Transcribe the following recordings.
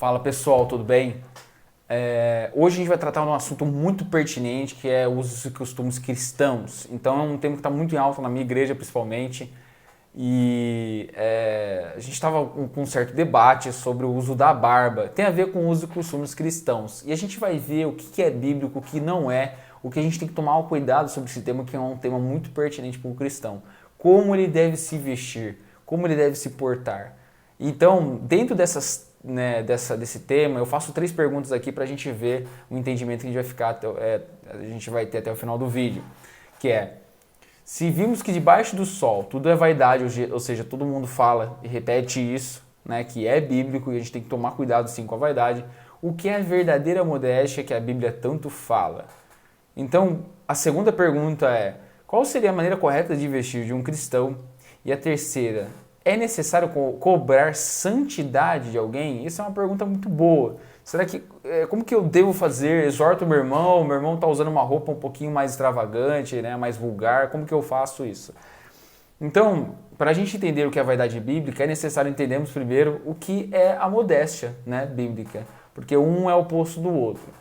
Fala pessoal, tudo bem? Hoje a gente vai tratar de um assunto muito pertinente que é usos e costumes cristãos. Então é um tema que está muito em alta na minha igreja principalmente e a gente estava com um certo debate sobre o uso da barba. Tem a ver com usos e costumes cristãos e a gente vai ver o que é bíblico, o que não é, o que a gente tem que tomar cuidado sobre esse tema que é um tema muito pertinente para o cristão. Como ele deve se vestir, como ele deve se portar. Então, dentro desse tema, eu faço 3 perguntas aqui para a gente ver o entendimento que a gente vai a gente vai ter até o final do vídeo, que é: se vimos que debaixo do sol tudo é vaidade, ou seja, todo mundo fala e repete isso, né, que é bíblico e a gente tem que tomar cuidado sim com a vaidade, o que é a verdadeira modéstia que a Bíblia tanto fala? Então, a segunda pergunta é: qual seria a maneira correta de vestir de um cristão? E a terceira: é necessário cobrar santidade de alguém? Isso é uma pergunta muito boa. Será que, como que eu devo fazer? Exorto o meu irmão está usando uma roupa um pouquinho mais extravagante, né, mais vulgar, como que eu faço isso? Então, para a gente entender o que é a vaidade bíblica, é necessário entendermos primeiro o que é a modéstia, né, bíblica, porque um é o oposto do outro.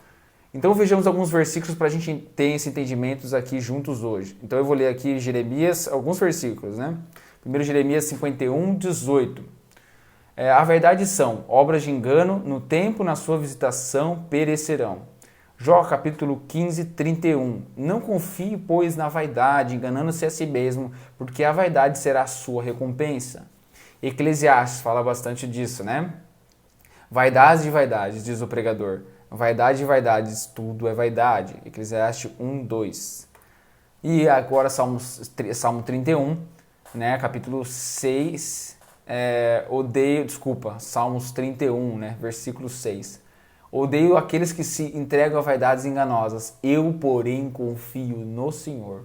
Então vejamos alguns versículos para a gente ter esse entendimento aqui juntos hoje. Então eu vou ler aqui Jeremias, alguns versículos, né? Primeiro Jeremias 51, 18. A verdade são obras de engano, no tempo, na sua visitação, perecerão. Jó capítulo 15, 31. Não confie, pois, na vaidade, enganando-se a si mesmo, porque a vaidade será a sua recompensa. Eclesiastes fala bastante disso, né? Vaidades de vaidades, diz o pregador. Vaidade de vaidades, tudo é vaidade. Eclesiastes 1, 2. E agora Salmo 31, né, capítulo 6, Salmos 31, né, versículo 6. Odeio aqueles que se entregam a vaidades enganosas, eu, porém, confio no Senhor.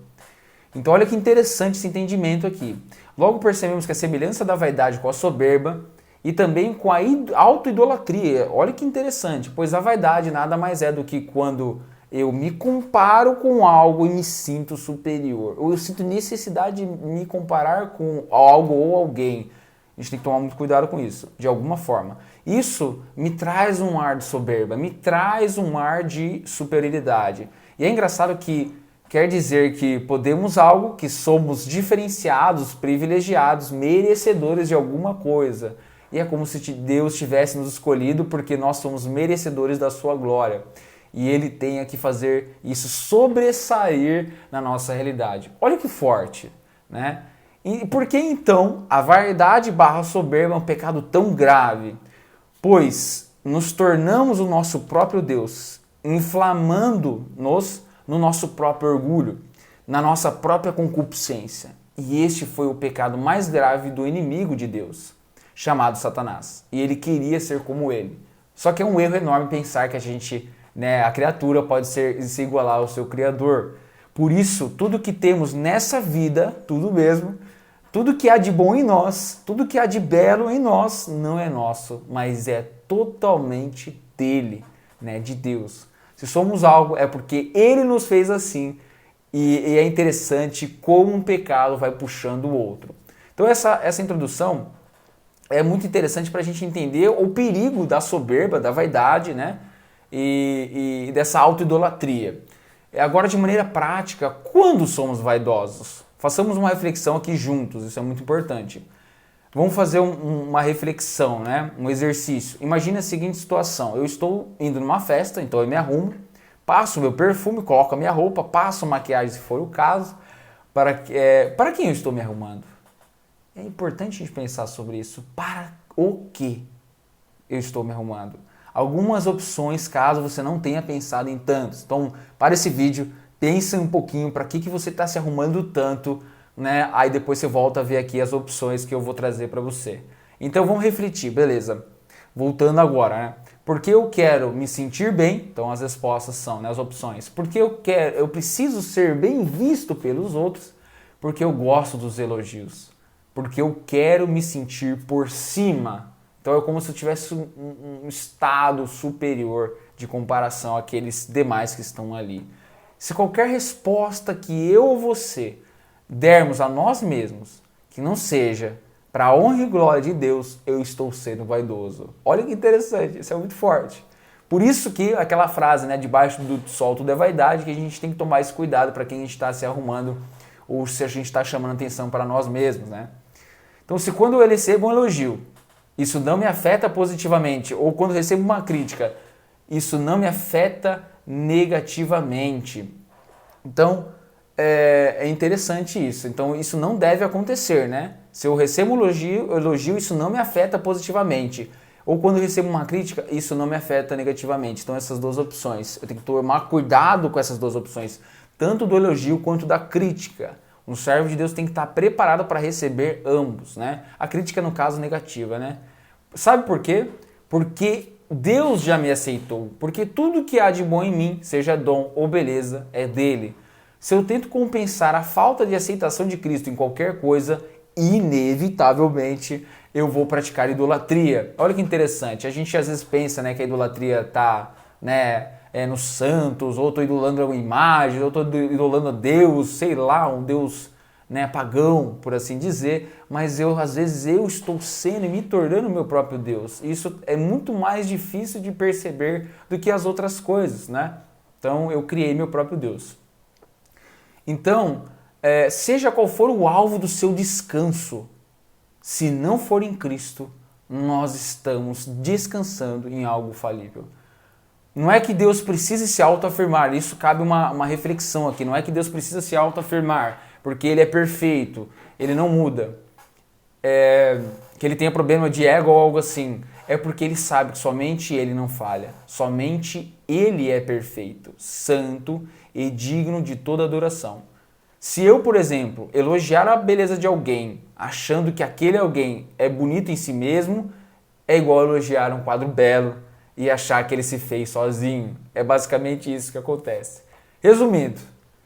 Então olha que interessante esse entendimento aqui. Logo percebemos que a semelhança da vaidade com a soberba e também com a auto-idolatria. Olha que interessante, pois a vaidade nada mais é do que quando eu me comparo com algo e me sinto superior. Ou eu sinto necessidade de me comparar com algo ou alguém. A gente tem que tomar muito cuidado com isso, de alguma forma. Isso me traz um ar de soberba, me traz um ar de superioridade. E é engraçado que quer dizer que podemos algo, que somos diferenciados, privilegiados, merecedores de alguma coisa. E é como se Deus tivesse nos escolhido porque nós somos merecedores da sua glória. E Ele tenha que fazer isso sobressair na nossa realidade. Olha que forte, né? E por que então a vaidade barra soberba é um pecado tão grave? Pois nos tornamos o nosso próprio Deus, inflamando-nos no nosso próprio orgulho, na nossa própria concupiscência. E este foi o pecado mais grave do inimigo de Deus, chamado Satanás. E ele queria ser como ele. Só que é um erro enorme pensar que a criatura pode se igualar ao seu Criador. Por isso, tudo que temos nessa vida, tudo mesmo, tudo que há de bom em nós, tudo que há de belo em nós, não é nosso, mas é totalmente dele, né, de Deus. Se somos algo, é porque ele nos fez assim, e é interessante como um pecado vai puxando o outro. Então essa introdução é muito interessante para a gente entender o perigo da soberba, da vaidade, né, e dessa auto-idolatria. Agora, de maneira prática, quando somos vaidosos? Façamos uma reflexão aqui juntos, isso é muito importante. Vamos fazer uma reflexão, né? Um exercício. Imagine a seguinte situação: eu estou indo numa festa, então eu me arrumo, passo meu perfume, coloco a minha roupa, passo maquiagem se for o caso. Para quem eu estou me arrumando? É importante a gente pensar sobre isso. Para o que eu estou me arrumando? Algumas opções, caso você não tenha pensado em tantos. Então, para esse vídeo, pensa um pouquinho para que você está se arrumando tanto, né? Aí depois você volta a ver aqui as opções que eu vou trazer para você. Então vamos refletir, beleza? Voltando agora, né? Porque eu quero me sentir bem, então as respostas são, né, as opções. Porque eu preciso ser bem visto pelos outros, porque eu gosto dos elogios. Porque eu quero me sentir por cima. Então é como se eu tivesse um estado superior de comparação àqueles demais que estão ali. Se qualquer resposta que eu ou você dermos a nós mesmos, que não seja Para a honra e glória de Deus, eu estou sendo vaidoso. Olha que interessante, isso é muito forte. Por isso que aquela frase, né, debaixo do sol tudo é vaidade, que a gente tem que tomar esse cuidado para quem a gente está se arrumando ou se a gente está chamando atenção para nós mesmos, né? Então, se quando eu recebo um elogio, isso não me afeta positivamente, ou quando eu recebo uma crítica, isso não me afeta negativamente. Então, é interessante isso. Então, isso não deve acontecer, né? Se eu recebo um elogio, isso não me afeta positivamente. Ou quando eu recebo uma crítica, isso não me afeta negativamente. Então, essas duas opções. Eu tenho que tomar cuidado com essas duas opções, tanto do elogio quanto da crítica. Um servo de Deus tem que estar preparado para receber ambos, né? A crítica, no caso, negativa, né? Sabe por quê? Porque Deus já me aceitou. Porque tudo que há de bom em mim, seja dom ou beleza, é dele. Se eu tento compensar a falta de aceitação de Cristo em qualquer coisa, inevitavelmente eu vou praticar idolatria. Olha que interessante. A gente às vezes pensa, né, que a idolatria está, né, nos santos, ou estou idolando uma imagem, ou estou idolando a Deus, sei lá, um Deus, né, pagão, por assim dizer, mas às vezes eu estou sendo e me tornando meu próprio Deus. Isso é muito mais difícil de perceber do que as outras coisas, né? Então eu criei meu próprio Deus. Então, seja qual for o alvo do seu descanso, se não for em Cristo, nós estamos descansando em algo falível. Não é que Deus precise se autoafirmar, isso cabe uma reflexão aqui. Não é que Deus precisa se autoafirmar, porque Ele é perfeito, Ele não muda. Que Ele tenha problema de ego ou algo assim. É porque Ele sabe que somente Ele não falha. Somente Ele é perfeito, santo e digno de toda adoração. Se eu, por exemplo, elogiar a beleza de alguém, achando que aquele alguém é bonito em si mesmo, é igual elogiar um quadro belo e achar que ele se fez sozinho. É basicamente isso que acontece. Resumindo,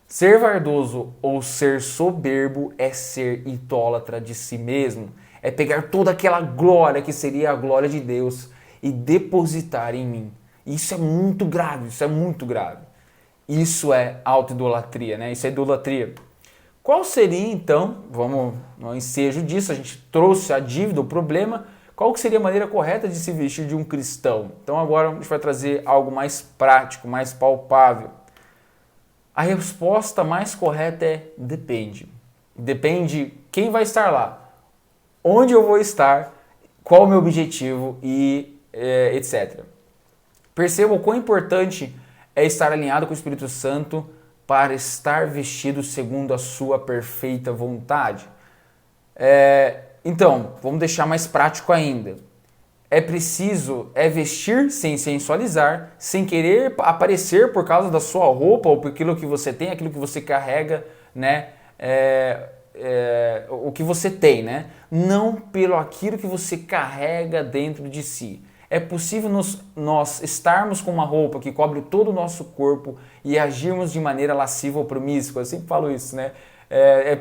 ser vaidoso ou ser soberbo é ser idólatra de si mesmo. É pegar toda aquela glória que seria a glória de Deus e depositar em mim. Isso é muito grave, isso é muito grave. Isso é auto-idolatria, né? Isso é idolatria. Qual seria, então, vamos no ensejo disso, a gente trouxe a dívida, o problema, qual que seria a maneira correta de se vestir de um cristão? Então agora a gente vai trazer algo mais prático, mais palpável. A resposta mais correta é depende. Depende quem vai estar lá, onde eu vou estar, qual o meu objetivo e etc. Perceba o quão importante é estar alinhado com o Espírito Santo para estar vestido segundo a sua perfeita vontade. Então, vamos deixar mais prático ainda. É preciso vestir sem sensualizar, sem querer aparecer por causa da sua roupa ou por aquilo que você tem, aquilo que você carrega, né? O que você tem, né? Não pelo aquilo que você carrega dentro de si. É possível nós estarmos com uma roupa que cobre todo o nosso corpo e agirmos de maneira lasciva ou promíscua. Eu sempre falo isso, né? É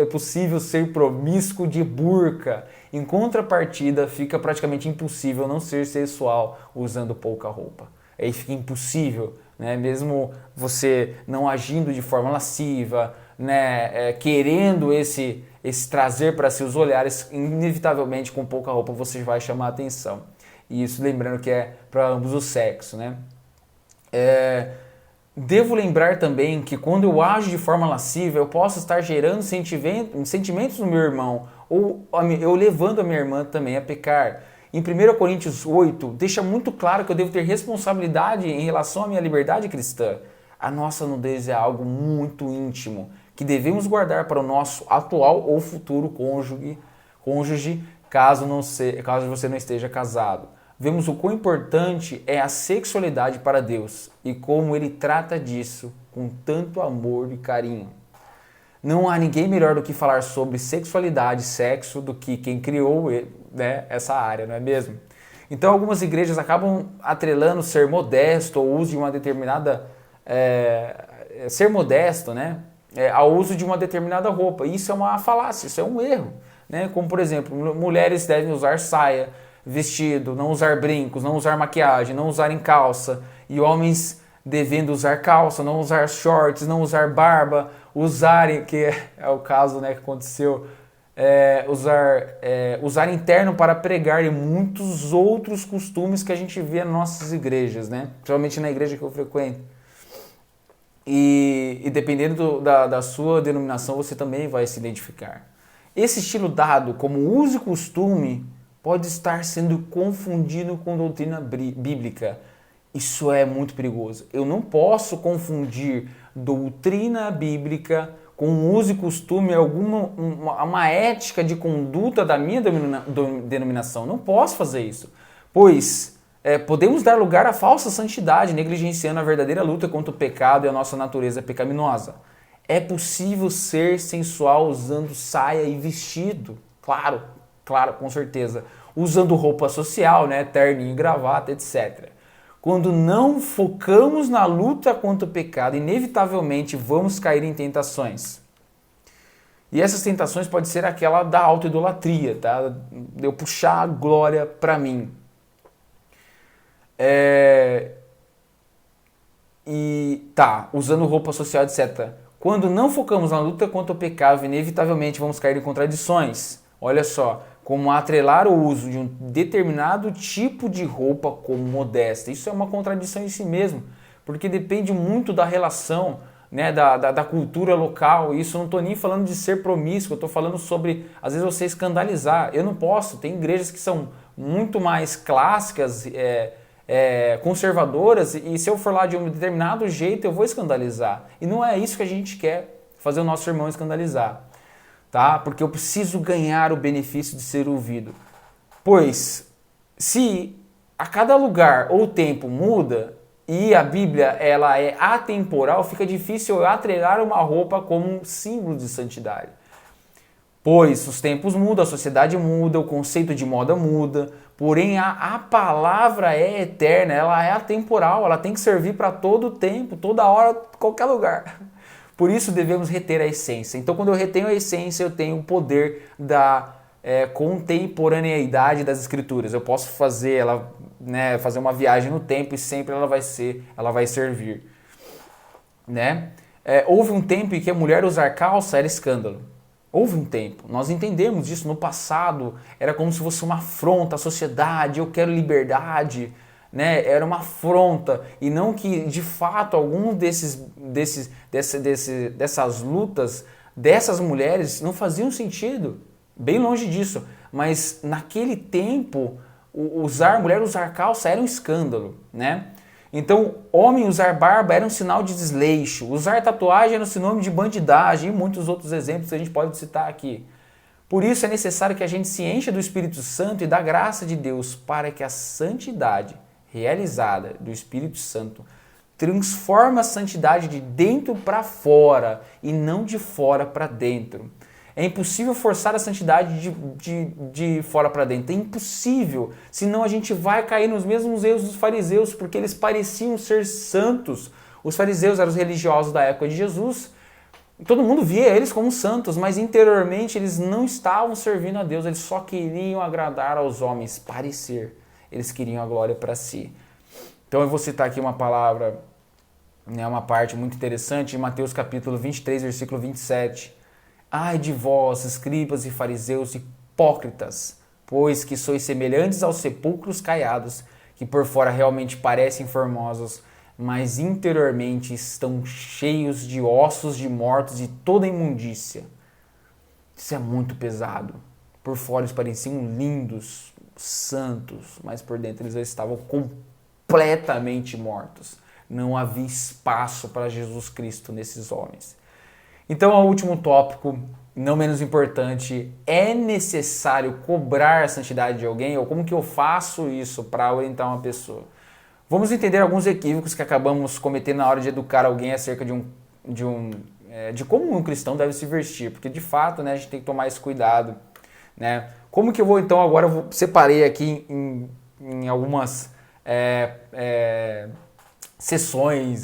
possível ser promíscuo de burca. Em contrapartida, fica praticamente impossível não ser sexual usando pouca roupa. Aí fica impossível, né? Mesmo você não agindo de forma lasciva, né? Querendo esse trazer para si os olhares, inevitavelmente com pouca roupa você vai chamar a atenção. E isso lembrando que é para ambos os sexos, né? Devo lembrar também que quando eu ajo de forma lasciva, eu posso estar gerando sentimentos no meu irmão, ou eu levando a minha irmã também a pecar. Em 1 Coríntios 8, deixa muito claro que eu devo ter responsabilidade em relação à minha liberdade cristã. A nossa nudez é algo muito íntimo, que devemos guardar para o nosso atual ou futuro cônjuge caso você não esteja casado. Vemos o quão importante é a sexualidade para Deus e como Ele trata disso com tanto amor e carinho. Não há ninguém melhor do que falar sobre sexualidade e sexo do que quem criou, né, essa área, não é mesmo? Então algumas igrejas acabam atrelando ser modesto ou uso de uma determinada... ser modesto, né, ao uso de uma determinada roupa. Isso é uma falácia, isso é um erro. Né? Como, por exemplo, mulheres devem usar saia, vestido, não usar brincos, não usar maquiagem, não usarem calça. E homens devendo usar calça, não usar shorts, não usar barba, usarem, que é o caso, né, que aconteceu usar interno para pregar e muitos outros costumes que a gente vê nas nossas igrejas, né? Principalmente na igreja que eu frequento. E dependendo da sua denominação, você também vai se identificar. Esse estilo dado como uso e costume pode estar sendo confundido com doutrina bíblica. Isso é muito perigoso. Eu não posso confundir doutrina bíblica com uso e costume, uma ética de conduta da minha denominação. Não posso fazer isso, pois podemos dar lugar à falsa santidade, negligenciando a verdadeira luta contra o pecado e a nossa natureza pecaminosa. É possível ser sensual usando saia e vestido, claro, com certeza, usando roupa social, né, terninho e gravata, etc. Quando não focamos na luta contra o pecado, inevitavelmente vamos cair em tentações. E essas tentações podem ser aquela da autoidolatria, tá? De eu puxar a glória para mim. Usando roupa social, etc. Quando não focamos na luta contra o pecado, inevitavelmente vamos cair em contradições. Olha só, como atrelar o uso de um determinado tipo de roupa como modesta. Isso é uma contradição em si mesmo, porque depende muito da relação, né, da cultura local. Isso eu não estou nem falando de ser promíscuo, eu estou falando sobre, às vezes, você escandalizar. Eu não posso, tem igrejas que são muito mais clássicas, conservadoras, e se eu for lá de um determinado jeito, eu vou escandalizar. E não é isso que a gente quer, fazer o nosso irmão escandalizar. Tá? Porque eu preciso ganhar o benefício de ser ouvido. Pois, se a cada lugar ou tempo muda e a Bíblia ela é atemporal, fica difícil eu atrelar uma roupa como um símbolo de santidade. Pois os tempos mudam, a sociedade muda, o conceito de moda muda, porém a palavra é eterna, ela é atemporal, ela tem que servir para todo tempo, toda hora, qualquer lugar. Por isso devemos reter a essência. Então, quando eu retenho a essência, eu tenho o poder da contemporaneidade das escrituras. Eu posso fazer ela, né, fazer uma viagem no tempo e sempre ela vai servir. Né? Houve um tempo em que a mulher usar calça era escândalo. Houve um tempo. Nós entendemos isso no passado. Era como se fosse uma afronta à sociedade. Eu quero liberdade. Né, era uma afronta, e não que de fato algum dessas lutas dessas mulheres não faziam sentido, bem longe disso, mas naquele tempo mulher usar calça era um escândalo, né? Então homem usar barba era um sinal de desleixo, usar tatuagem era um sinônimo de bandidagem e muitos outros exemplos que a gente pode citar aqui. Por isso é necessário que a gente se encha do Espírito Santo e da graça de Deus para que a santidade realizada do Espírito Santo transforma a santidade de dentro para fora e não de fora para dentro. É impossível forçar a santidade de fora para dentro. É impossível, senão a gente vai cair nos mesmos erros dos fariseus, porque eles pareciam ser santos. Os fariseus eram os religiosos da época de Jesus. Todo mundo via eles como santos, mas interiormente eles não estavam servindo a Deus, eles só queriam agradar aos homens, parecer. Eles queriam a glória para si. Então eu vou citar aqui uma palavra, né, uma parte muito interessante, em Mateus capítulo 23, versículo 27. Ai de vós, escribas e fariseus hipócritas, pois que sois semelhantes aos sepulcros caiados, que por fora realmente parecem formosos, mas interiormente estão cheios de ossos de mortos e toda imundícia. Isso é muito pesado. Por fora eles pareciam lindos, santos, mas por dentro eles estavam completamente mortos. Não havia espaço para Jesus Cristo nesses homens. Então, o último tópico, não menos importante, é necessário cobrar a santidade de alguém? Ou como que eu faço isso para orientar uma pessoa? Vamos entender alguns equívocos que acabamos cometendo na hora de educar alguém acerca de como um cristão deve se vestir, porque de fato, né, a gente tem que tomar esse cuidado, né? Como que eu vou então agora, eu separei aqui em algumas sessões,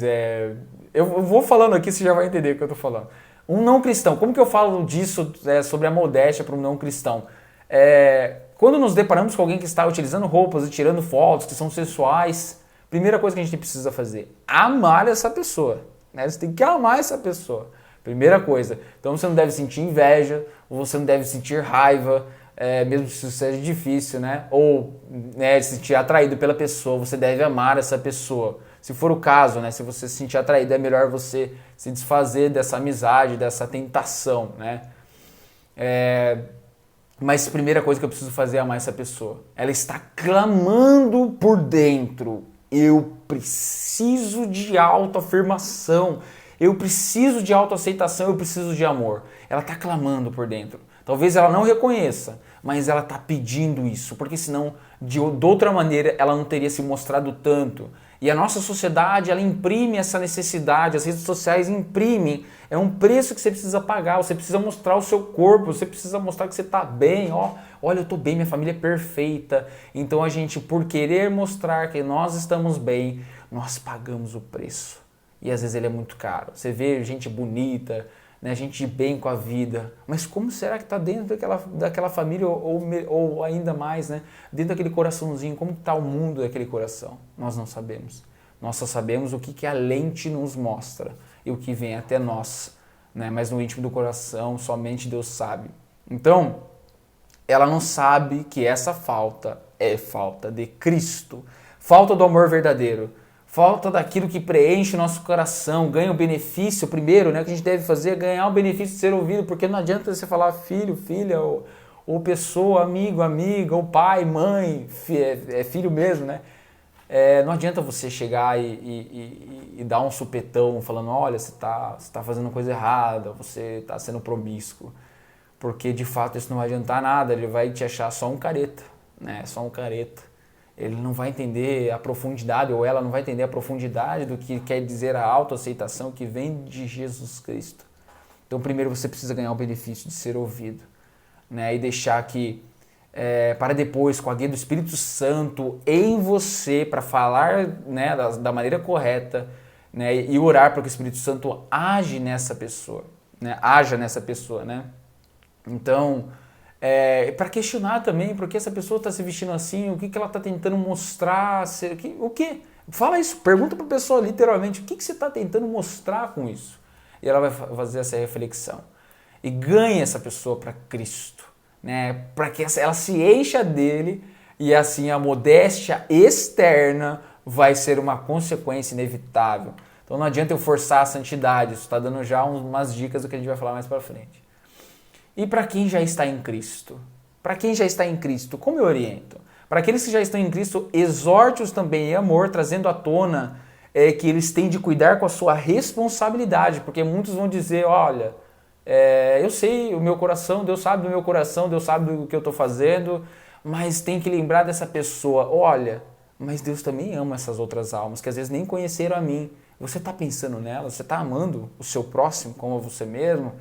eu vou falando aqui, você já vai entender o que eu estou falando. Um não cristão, como que eu falo disso, sobre a modéstia para um não cristão? Quando nos deparamos com alguém que está utilizando roupas e tirando fotos que são sensuais, primeira coisa que a gente precisa fazer, amar essa pessoa, né? Você tem que amar essa pessoa. Primeira coisa. Então você não deve sentir inveja, ou você não deve sentir raiva, mesmo que isso seja difícil, né? Ou né, se sentir atraído pela pessoa, você deve amar essa pessoa. Se for o caso, né? Se você se sentir atraído, é melhor você se desfazer dessa amizade, dessa tentação, né? Mas a primeira coisa que eu preciso fazer é amar essa pessoa. Ela está clamando por dentro. Eu preciso de autoafirmação. Eu preciso de autoaceitação, eu preciso de amor. Ela está clamando por dentro. Talvez ela não reconheça, mas ela está pedindo isso, porque senão, de outra maneira, ela não teria se mostrado tanto. E a nossa sociedade, ela imprime essa necessidade, as redes sociais imprimem, é um preço que você precisa pagar, você precisa mostrar o seu corpo, você precisa mostrar que você está bem, olha, eu estou bem, minha família é perfeita. Então a gente, por querer mostrar que nós estamos bem, nós pagamos o preço. E às vezes ele é muito caro. Você vê gente bonita, né, gente bem com a vida, mas como será que está dentro daquela família ou ainda mais, né, dentro daquele coraçãozinho, como está o mundo daquele coração? Nós não sabemos. Nós só sabemos o que a lente nos mostra e o que vem até nós, né, mas no íntimo do coração somente Deus sabe. Então, ela não sabe que essa falta é falta de Cristo, falta do amor verdadeiro. Falta daquilo que preenche o nosso coração, ganha o benefício, primeiro, né, que a gente deve fazer é ganhar o benefício de ser ouvido, porque não adianta você falar filho, filha, ou pessoa, amigo, amiga, ou pai, mãe, é filho mesmo, né? Não adianta você chegar e dar um supetão falando, olha, você tá fazendo coisa errada, você está sendo promíscuo, porque de fato isso não vai adiantar nada, ele vai te achar só um careta, né? Só um careta. Ele não vai entender a profundidade, ou ela não vai entender a profundidade do que quer dizer a autoaceitação que vem de Jesus Cristo. Então, primeiro você precisa ganhar o benefício de ser ouvido, né? E deixar que, para depois, com a guia do Espírito Santo em você, para falar, né, da maneira correta, né, e orar para que o Espírito Santo haja nessa pessoa, né? Então, para questionar também por que essa pessoa está se vestindo assim, o que ela está tentando mostrar, o que? Fala isso, pergunta para a pessoa literalmente, o que você está tentando mostrar com isso? E ela vai fazer essa reflexão. E ganha essa pessoa para Cristo, né? Para que ela se encha dele e assim a modéstia externa vai ser uma consequência inevitável. Então não adianta eu forçar a santidade, isso está dando já umas dicas do que a gente vai falar mais para frente. E para quem já está em Cristo? Para quem já está em Cristo, como eu oriento? Para aqueles que já estão em Cristo, exorte-os também em amor, trazendo à tona que eles têm de cuidar com a sua responsabilidade, porque muitos vão dizer, olha, eu sei o meu coração, Deus sabe do meu coração, Deus sabe do que eu estou fazendo, mas tem que lembrar dessa pessoa, olha, mas Deus também ama essas outras almas, que às vezes nem conheceram a mim. Você está pensando nelas? Você está amando o seu próximo como a você mesmo?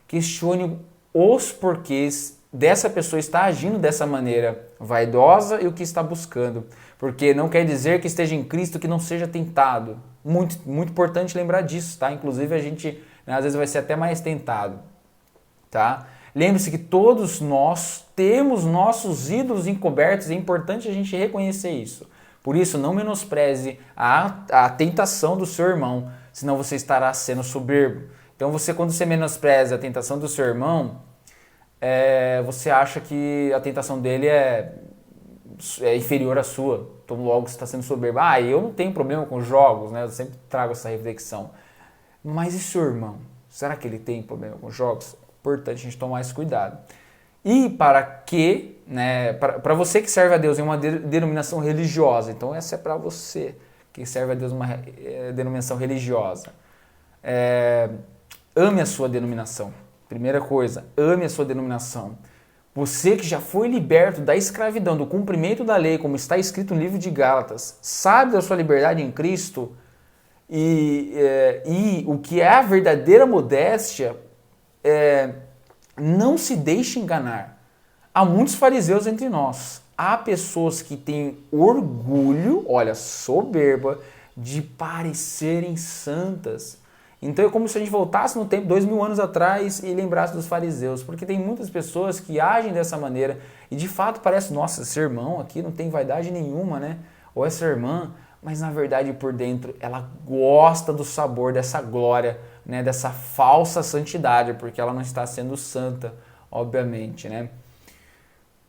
Questione os porquês dessa pessoa estar agindo dessa maneira vaidosa e o que está buscando. Porque não quer dizer que esteja em Cristo que não seja tentado. Muito, muito importante lembrar disso, tá? Inclusive a gente, né, às vezes vai ser até mais tentado, tá? Lembre-se que todos nós temos nossos ídolos encobertos, é importante a gente reconhecer isso. Por isso, não menospreze a tentação do seu irmão, senão você estará sendo soberbo. Então, quando você menospreza a tentação do seu irmão, você acha que a tentação dele é inferior à sua. Então, logo você está sendo soberbo. Eu não tenho problema com jogos, né? Eu sempre trago essa reflexão. Mas e seu irmão? Será que ele tem problema com jogos? Importante a gente tomar esse cuidado. E para que, né? Para você que serve a Deus em uma denominação religiosa, então essa é para você que serve a Deus em uma denominação religiosa. Ame a sua denominação. Primeira coisa, ame a sua denominação. Você que já foi liberto da escravidão, do cumprimento da lei, como está escrito no livro de Gálatas, sabe da sua liberdade em Cristo e o que é a verdadeira modéstia, não se deixe enganar. Há muitos fariseus entre nós. Há pessoas que têm orgulho, olha, soberba, de parecerem santas. Então é como se a gente voltasse no tempo, 2000 anos atrás, e lembrasse dos fariseus, porque tem muitas pessoas que agem dessa maneira e de fato parece, nossa, esse irmão aqui não tem vaidade nenhuma, né? Ou essa irmã, mas na verdade por dentro ela gosta do sabor dessa glória né, dessa falsa santidade, porque ela não está sendo santa, obviamente, né?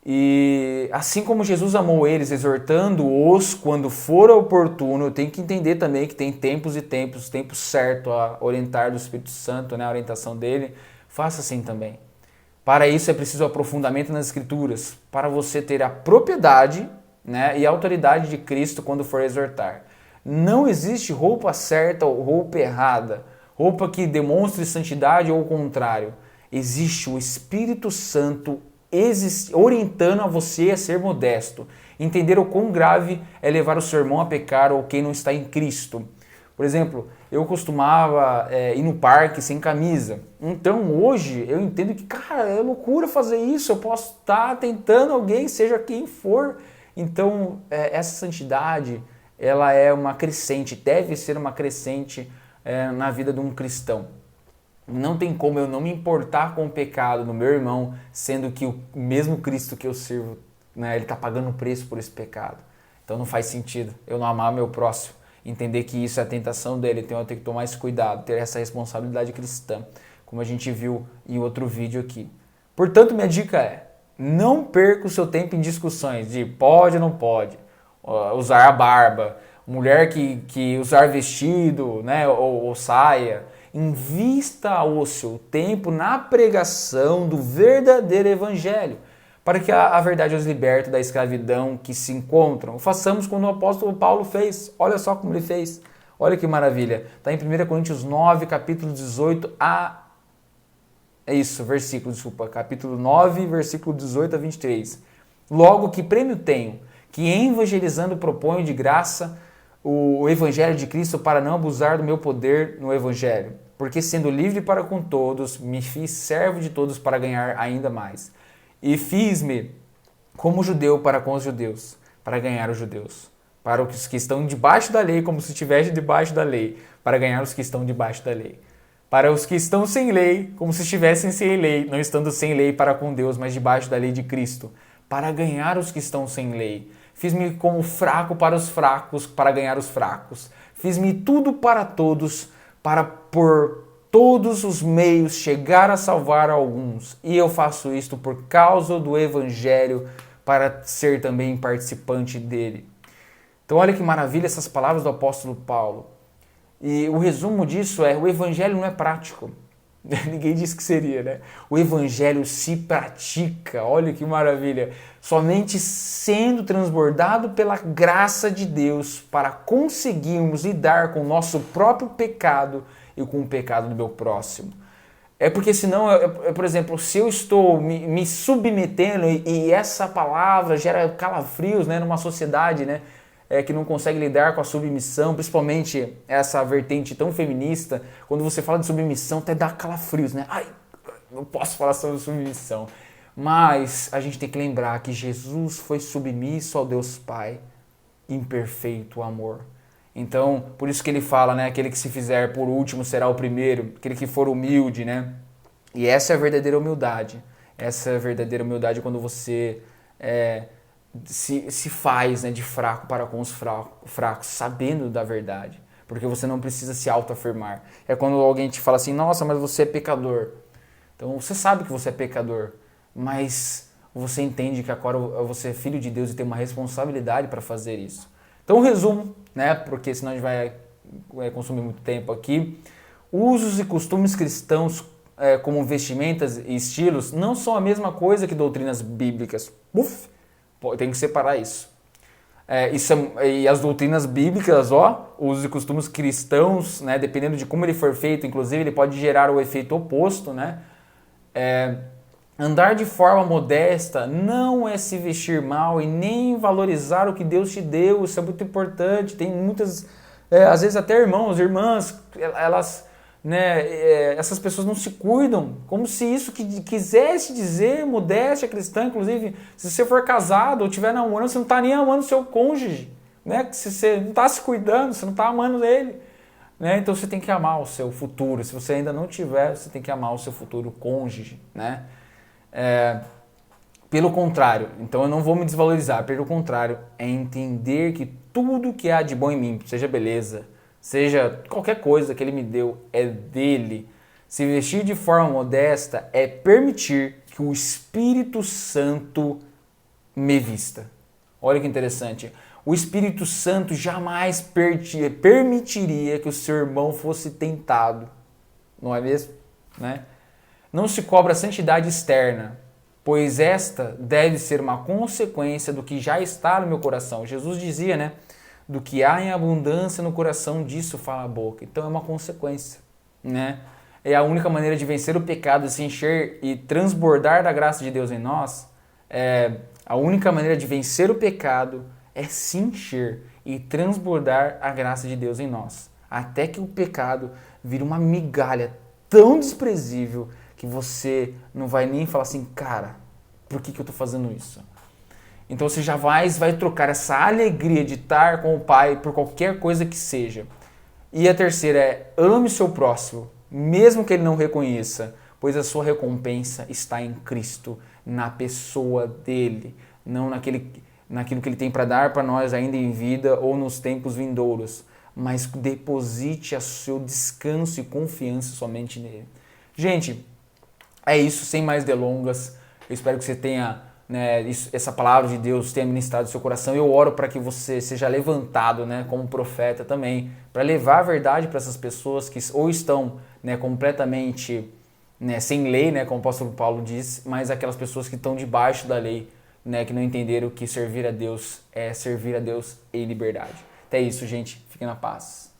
E assim como Jesus amou eles, exortando-os quando for oportuno, eu tenho que entender também que tem tempos e tempos, tempo certo a orientar do Espírito Santo, né, a orientação dele, faça assim também. Para isso é preciso aprofundamento nas Escrituras, para você ter a propriedade, né, e a autoridade de Cristo quando for exortar. Não existe roupa certa ou roupa errada, roupa que demonstre santidade ou o contrário. Existe o Espírito Santo orientando a você a ser modesto, entender o quão grave é levar o seu irmão a pecar ou quem não está em Cristo. Por exemplo, eu costumava ir no parque sem camisa. Então hoje eu entendo que, cara, é loucura fazer isso. Eu posso estar tentando alguém, seja quem for. Então essa santidade, ela é uma crescente, deve ser uma crescente na vida de um cristão. Não tem como eu não me importar com o pecado do meu irmão, sendo que o mesmo Cristo que eu sirvo, né, ele está pagando o preço por esse pecado. Então não faz sentido eu não amar meu próximo, entender que isso é a tentação dele, então eu tenho que tomar esse cuidado, ter essa responsabilidade cristã, como a gente viu em outro vídeo aqui. Portanto, minha dica é, não perca o seu tempo em discussões de pode ou não pode, usar a barba, mulher que usar vestido, né, ou saia. Invista o seu tempo na pregação do verdadeiro evangelho, para que a verdade os liberte da escravidão que se encontram. Façamos como o apóstolo Paulo fez. Olha só como ele fez. Olha que maravilha. Está em 1 Coríntios 9, capítulo 18 a... capítulo 9, versículo 18 a 23. Logo, que prêmio tenho, que evangelizando proponho de graça o evangelho de Cristo para não abusar do meu poder no evangelho. Porque sendo livre para com todos, me fiz servo de todos para ganhar ainda mais. E fiz-me como judeu para com os judeus, para ganhar os judeus. Para os que estão debaixo da lei, como se estivesse debaixo da lei, para ganhar os que estão debaixo da lei. Para os que estão sem lei, como se estivessem sem lei, não estando sem lei para com Deus, mas debaixo da lei de Cristo, para ganhar os que estão sem lei. Fiz-me como fraco para os fracos, para ganhar os fracos. Fiz-me tudo para todos, para por todos os meios chegar a salvar alguns. E eu faço isto por causa do Evangelho, para ser também participante dele. Então olha que maravilha essas palavras do apóstolo Paulo. E o resumo disso é, o Evangelho não é prático. Ninguém disse que seria, né? O Evangelho se pratica, olha que maravilha. Somente sendo transbordado pela graça de Deus para conseguirmos lidar com o nosso próprio pecado e com o pecado do meu próximo. É porque senão, por exemplo, se eu estou me submetendo e essa palavra gera calafrios, né, numa sociedade, né, que não consegue lidar com a submissão, principalmente essa vertente tão feminista, quando você fala de submissão até dá calafrios, né? Ai, não posso falar sobre submissão. Mas a gente tem que lembrar que Jesus foi submisso ao Deus Pai em perfeito amor. Então, por isso que ele fala, né? Aquele que se fizer por último será o primeiro, aquele que for humilde, né? E essa é a verdadeira humildade. Essa é a verdadeira humildade quando você se faz, né, de fraco para com os fracos, sabendo da verdade. Porque você não precisa se autoafirmar. É quando alguém te fala assim, nossa, mas você é pecador. Então você sabe que você é pecador, mas você entende que agora você é filho de Deus e tem uma responsabilidade para fazer isso. Então resumo, né, porque senão a gente vai consumir muito tempo aqui. Usos e costumes cristãos como vestimentas e estilos não são a mesma coisa que doutrinas bíblicas. Tem que separar isso. E as doutrinas bíblicas, usos e costumes cristãos, né, dependendo de como ele for feito, inclusive ele pode gerar o efeito oposto, né? Andar de forma modesta não é se vestir mal e nem valorizar o que Deus te deu, isso é muito importante. Tem muitas, às vezes até irmãs, elas, né, essas pessoas não se cuidam, como se isso que quisesse dizer modéstia cristã. Inclusive, se você for casado ou estiver namorando, você não está nem amando o seu cônjuge, né? Se você não está se cuidando, você não está amando ele, né? Então você tem que amar o seu futuro. Se você ainda não tiver, você tem que amar o seu futuro cônjuge, né? Pelo contrário, então eu não vou me desvalorizar, pelo contrário, é entender que tudo que há de bom em mim, seja beleza, seja qualquer coisa que ele me deu, é dele. Se vestir de forma modesta é permitir que o Espírito Santo me vista. Olha que interessante. O Espírito Santo jamais permitiria que o seu irmão fosse tentado. Não é mesmo? Né? Não se cobra santidade externa, pois esta deve ser uma consequência do que já está no meu coração. Jesus dizia, né? Do que há em abundância no coração, disso fala a boca. Então é uma consequência, né? É a única maneira de vencer o pecado, se encher e transbordar da graça de Deus em nós. A única maneira de vencer o pecado é se encher e transbordar a graça de Deus em nós. Até que o pecado vire uma migalha tão desprezível que você não vai nem falar assim, cara, por que eu estou fazendo isso? Então você jamais vai trocar essa alegria de estar com o Pai por qualquer coisa que seja. E a terceira é, ame seu próximo, mesmo que ele não reconheça, pois a sua recompensa está em Cristo, na pessoa dele, não naquilo que ele tem para dar para nós ainda em vida ou nos tempos vindouros, mas deposite o seu descanso e confiança somente nele. Gente, é isso, sem mais delongas. Eu espero que você tenha, né, essa palavra de Deus tenha ministrado o seu coração. Eu oro para que você seja levantado, né, como profeta também, para levar a verdade para essas pessoas que ou estão, né, completamente, né, sem lei, né, como o apóstolo Paulo diz, mas aquelas pessoas que estão debaixo da lei, né, que não entenderam que servir a Deus é servir a Deus em liberdade. Até isso, gente. Fiquem na paz.